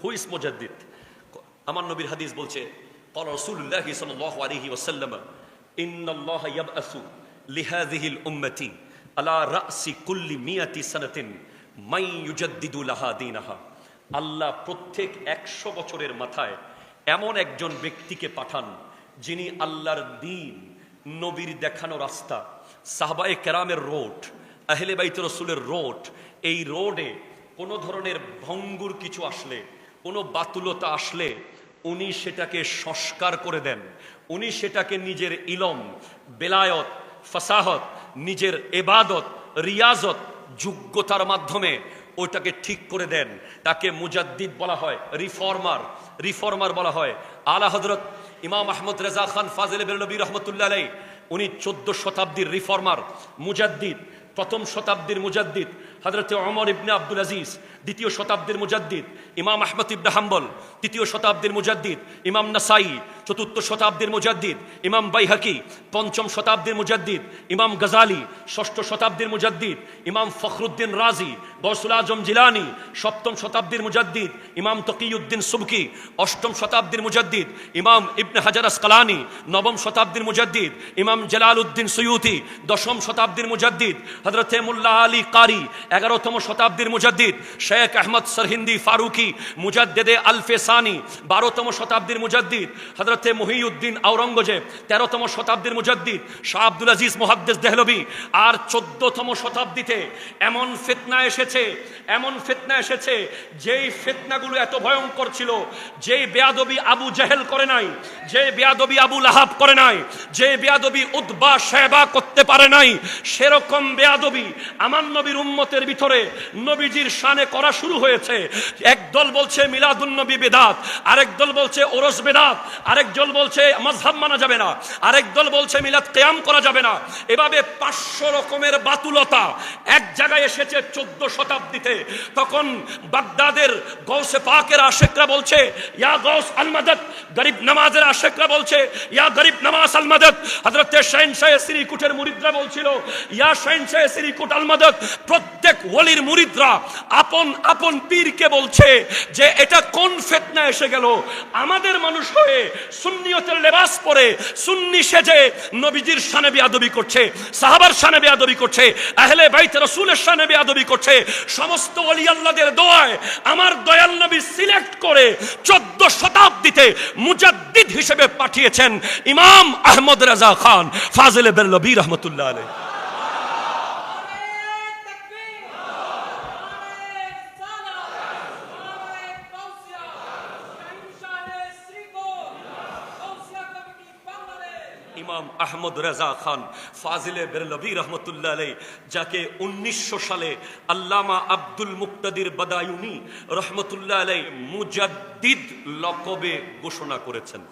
Who is মুজাদ্দিদ? আমার নবীর হাদিস বলছে, ক্বালা রাসূলুল্লাহ সাল্লাল্লাহু আলাইহি ওয়াসাল্লাম, ইন্নাল্লাহা ইয়াবআসু লিহাযিহিল উম্মতি আলা রাসি কুল্লি মিয়াতি সানাতিন মান ইউজাদ্দিদু লাহা দীনাহা। আল্লাহ প্রত্যেক 100 বছরের মাথায় এমন একজন ব্যক্তিকে পাঠান যিনি আল্লাহর দ্বীন, নবীর দেখানো রাস্তা, সাহাবায়ে কেরামের রোড, আহলে বাইত রাসূলের রোড, এই রোডে কোনো ধরনের ভঙ্গুর কিছু আসলে, কোনো বাতুলতা আসলে উনি সেটাকে সংস্কার করে দেন। উনি সেটাকে নিজের ইলম, বেলায়ত, ফাসাহত, নিজের ইবাদত, রিয়াজত, যোগ্যতার মাধ্যমে ওইটাকে ঠিক করে দেন। তাকে মুজাদ্দিদ বলা হয়, রিফর্মার বলা হয়। আলা হযরত ইমাম আহমদ রেজা খান ফাজিল বেরলভী রহমতুল্লাহ আলাইহি, উনি 14 শতাব্দীর রিফর্মার, মুজাদ্দিদ। প্রথম শতাব্দীর মুজাদ্দিদ হযরত ওমর ইবনে আব্দুল আজিজ, দ্বিতীয় শতাব্দীর মুজাদ্দিদ ইমাম আহমদ ইবনে হাম্বল, তৃতীয় শতাব্দীর মুজাদ্দিদ ইমাম নাসাই, চতুর্থ শতাব্দীর মুজাদ্দিদ ইমাম বাইহাকি, পঞ্চম শতাব্দীর মুজাদ্দিদ ইমাম গজালি, ষষ্ঠ শতাব্দীর মুজাদ্দিদ ইমাম ফখরুদ্দিন রাজি, গৌসুল আজম জিলানি, সপ্তম শতাব্দীর মুজাদ্দিদ ইমাম তকিউদ্দিন সুবকি, অষ্টম শতাব্দীর মুজাদ্দিদ ইমাম ইবনে হাজার আসকালানি, নবম শতাব্দীর মুজাদ্দিদ ইমাম জালালউদ্দিন সুয়ুতি, দশম শতাব্দীর মুজাদ্দিদ হযরত মুল্লা আলী কারি, 11তম শতাব্দীর মুজাদ্দিদ শেখ আহমদ সরহিন্দি ফারুকি, মুজাদ্দিদে আলফে সানি, 12তম শতাব্দীর মুজাদ্দিদ হযরতে মুহিউদ্দিন আওরঙ্গজেব, 13তম শতাব্দীর মুজাদ্দিদ শাহ আব্দুল আজিজ মুহাদ্দিস দেহলভী। আর 14তম শতাব্দীতে এমন ফিতনা এসেছে, যেই ফিতনাগুলো এত ভয়ঙ্কর ছিল, যেই বেয়াদবি আবু জেহেল করে নাই, যে বেয়াদবি আবু লাহাব করে নাই, যে বেয়াদবি উতবা শায়বা করতে পারে নাই, সেরকম বেয়াদবি আমার নবীর উম্মতের ভিতরে নবীজির শানে করা শুরু হয়েছে। একদল বলছে মিলাদুন নবী বেদাত, আরেক দল বলছে ওরস বেদাত, আরেক দল বলছে মাযহাব মানা যাবে না, আরেক দল বলছে মিলাদ কিয়াম করা যাবে না। এভাবে 500 রকমের বাতুলতা এক জায়গায় এসেছে 14 শতাব্দীতে। তখন বাগদাদের গৌসে পাকের আশিকরা বলছে ইয়া গৌস আল মাদদ, গরিব নামাজের আশিকরা বলছে ইয়া গরিব নামাজ আল মাদদ, হযরত শাহনশাহ শ্রীকুটের মুরিদরা বলছিল ইয়া শাহনশাহ শ্রীকুট আল মাদদ। প্রত্যেক ওলির মুরিদরা আপন আপন পীরকে বলছে যে এটা কোন ফিতনা এসে গেল। আমাদের মানুষ হয়ে সুন্নিয়তের লেবাস পরে সুন্নি সেজে নবীজির শানে বেয়াদবি করছে, সাহাবার শানে বেয়াদবি করছে, আহলে বাইত রাসূলের শানে বেয়াদবি করছে। সমস্ত ওলি আল্লাহদের দোয়ায় আমার দয়াল নবী সিলেক্ট করে 14 শতাব্দীতে মুজাদ্দিদ হিসেবে পাঠিয়েছেন ইমাম আহমদ রেজা খান ফাজিল বেরলভী রহমতুল্লাহ আলাইহি। ইমাম আহমদ রেজা খান ফাজিলে বেরলভী রহমতুল্লাহ আলাইহি, যাকে 1900 সালে আল্লামা আব্দুল মুক্তাদির বাদায়ুনি রহমতুল্লাহ আলাইহি মুজাদ্দিদ লকবে ঘোষণা করেছেন।